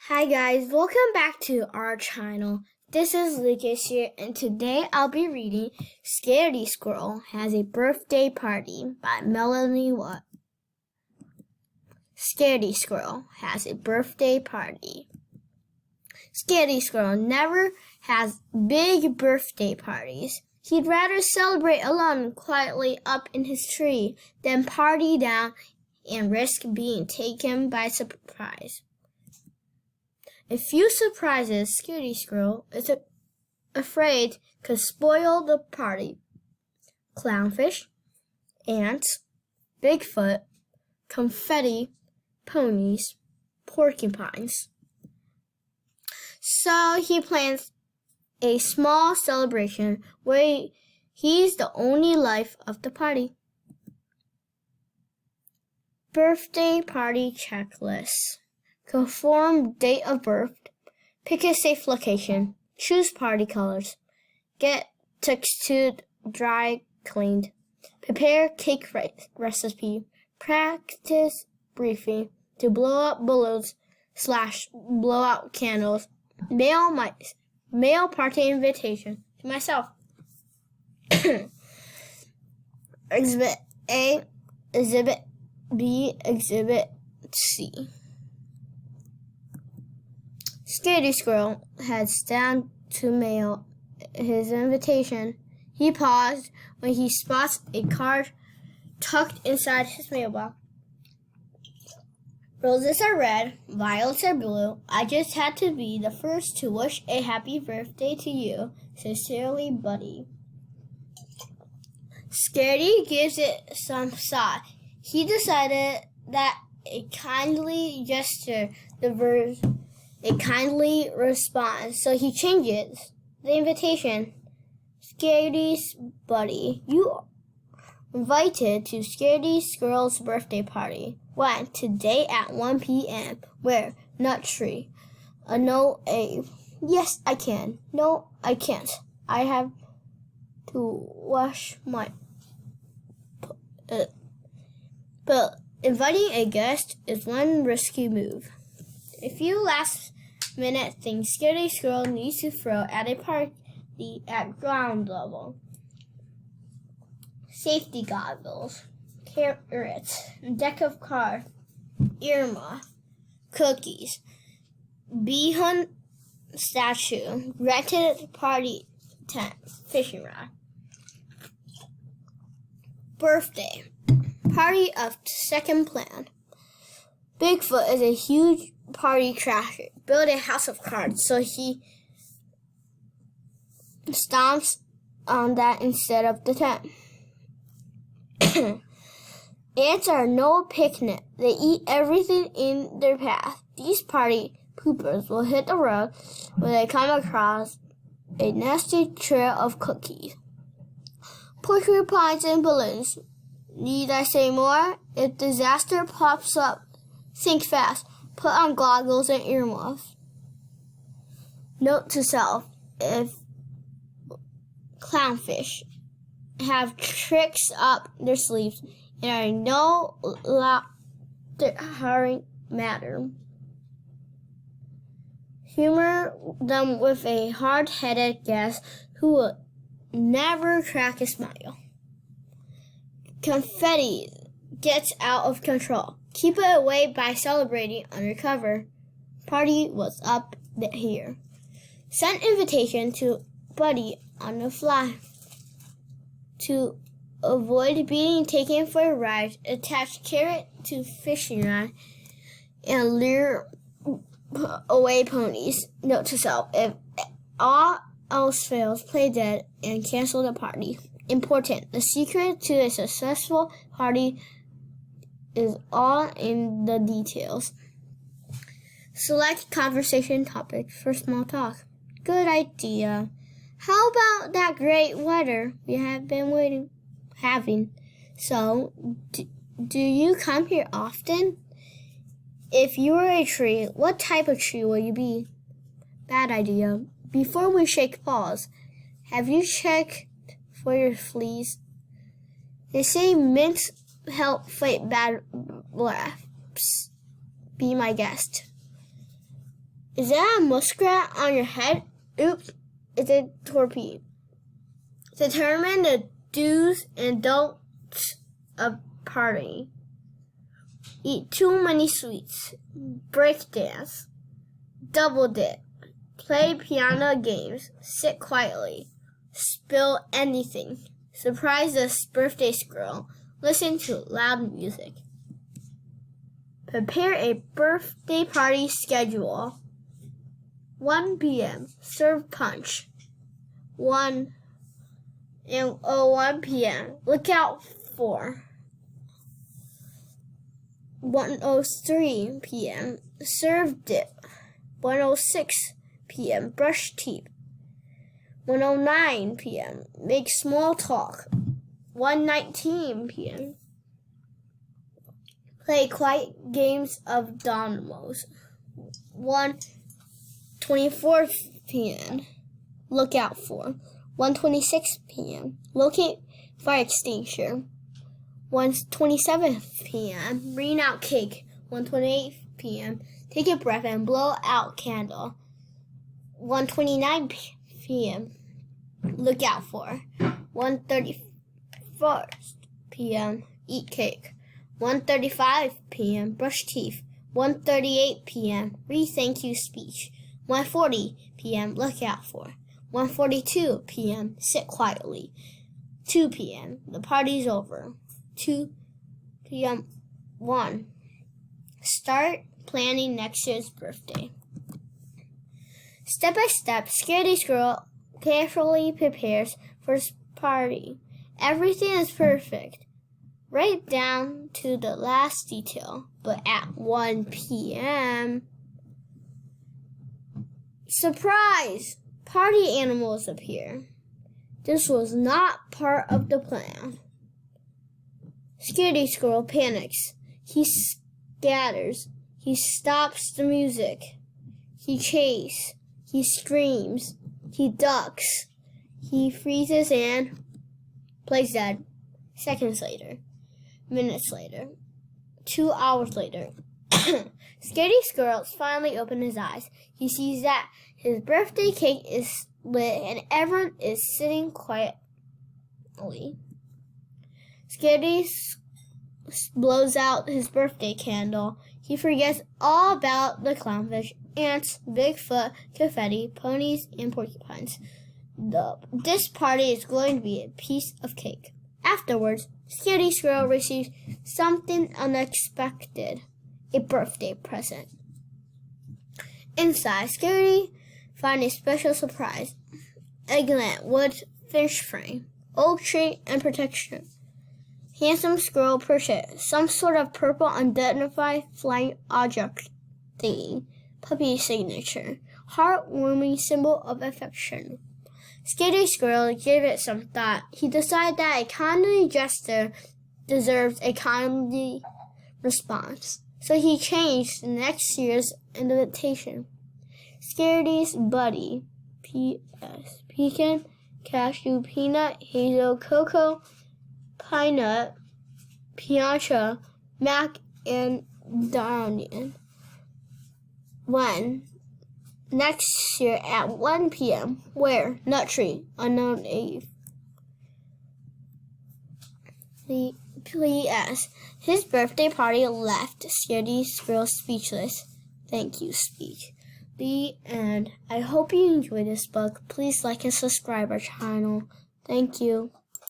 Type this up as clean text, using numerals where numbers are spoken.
Hi guys, welcome back to our channel. This is Lucas here, and today I'll be reading Scary Squirrel Has a Birthday Party by Melanie. Scary Squirrel has a birthday party. Scary Squirrel never has big birthday parties. He'd rather celebrate alone quietly up in his tree than party down and risk being taken by surprise. A few surprises Scary Squirrel is afraid could spoil the party. Clownfish, ants, Bigfoot, confetti, ponies, porcupines. So he plans a small celebration where he's the only life of the party. Birthday party checklist. Confirm date of birth, pick a safe location, choose party colors, get textured dry cleaned, prepare cake recipe, practice briefing to blow up balloons / blow out candles, mail party invitation to myself. Exhibit A, Exhibit B, Exhibit C. Scary Squirrel heads down to mail his invitation. He paused when he spots a card tucked inside his mailbox. Roses are red, violets are blue. I just had to be the first to wish a happy birthday to you. Sincerely, Buddy. Scaredy gives it some thought. He decided that a kindly gesture a kindly response, so he changes the invitation. Scaredy's Buddy. You are invited to Scary Squirrel's birthday party. When? Today at 1 p.m. Where? Nut Tree. No, A. Yes, I can. No, I can't. I have to wash my... But inviting a guest is one risky move. A few last-minute things Scary Squirrel needs to throw at a party at ground level. Safety goggles, carrots, deck of cards, earmuff, cookies, bee hunt statue, rented party tent, fishing rod. Birthday party of second plan. Bigfoot is a huge party crasher. Build a house of cards, so he stomps on that instead of the tent. Ants are no picnic. They eat everything in their path. These party poopers will hit the road when they come across a nasty trail of cookies. Porcupines and balloons. Need I say more? If disaster pops up, think fast. Put on goggles and earmuffs. Note to self, if clownfish have tricks up their sleeves and are no hurry matter, humor them with a hard-headed guest who will never crack a smile. Confetti gets out of control. Keep it away by celebrating undercover. Party was up here. Send invitation to Buddy on the fly. To avoid being taken for a ride, attach carrot to fishing rod and lure away ponies. Note to self, if all else fails, play dead and cancel the party. Important, the secret to a successful party is all in the details. Select conversation topic for small talk. Good idea. How about that great weather we have been having? So, do you come here often? If you were a tree, what type of tree will you be? Bad idea. Before we shake balls, have you checked for your fleas? They say mints help fight bad breath. Be my guest. Is that a muskrat on your head? Oops, it's a torpedo. Determine the do's and don'ts of party. Eat too many sweets. Break dance. Double dip. Play piano games. Sit quietly. Spill anything. Surprise the birthday squirrel. Listen to loud music. Prepare a birthday party schedule. 1 p.m. Serve punch. 1 p.m. Look out for. 1:03 p.m. Serve dip. 1:06 p.m. Brush teeth. 1:09 p.m. Make small talk. 1:19 p.m. Play quiet games of dominoes. 1:24 p.m. Look out for. 1:26 p.m. Locate fire extinguisher. 1:27 p.m. Bring out cake. 1:28 p.m. Take a breath and blow out candle. 1:29 p.m. Look out for. 1:31 p.m. Eat cake. 1:35 p.m. Brush teeth. 1:38 p.m. Read thank you speech. 1:40 p.m. Look out for. 1:42 p.m. Sit quietly. 2 p.m. The party's over. 2 p.m. 1. Start planning next year's birthday. Step by step, Scaredy Squirrel carefully prepares for his party. Everything is perfect, right down to the last detail. But at 1 p.m., surprise! Party animals appear. This was not part of the plan. Scaredy Squirrel panics. He scatters. He stops the music. He chases. He screams. He ducks. He freezes and plays dead. Seconds later. Minutes later. 2 hours later. Scaredy Squirrel finally opens his eyes. He sees that his birthday cake is lit and everyone is sitting quietly. Scaredy blows out his birthday candle. He forgets all about the clownfish, ants, Bigfoot, confetti, ponies, and porcupines. This party is going to be a piece of cake. Afterwards, Scaredy Squirrel receives something unexpected, a birthday present. Inside, Scaredy finds a special surprise, eggplant, wood, fish frame, oak tree, and protection. Handsome squirrel perched, some sort of purple unidentified flying object thingy, puppy signature, heartwarming symbol of affection. Scaredy Squirrel gave it some thought. He decided that a kindly gesture deserves a kindly response. So he changed next year's invitation. Scaredy's buddy, P.S. Pecan, cashew, peanut, hazel, cocoa, pine nut, piancha, mac, and durian. When? Next year at 1 p.m. Where? Nut tree. Unknown age. P.S. His birthday party left Scaredy Squirrel speechless. Thank you, speak. The end. I hope you enjoyed this book. Please like and subscribe our channel. Thank you.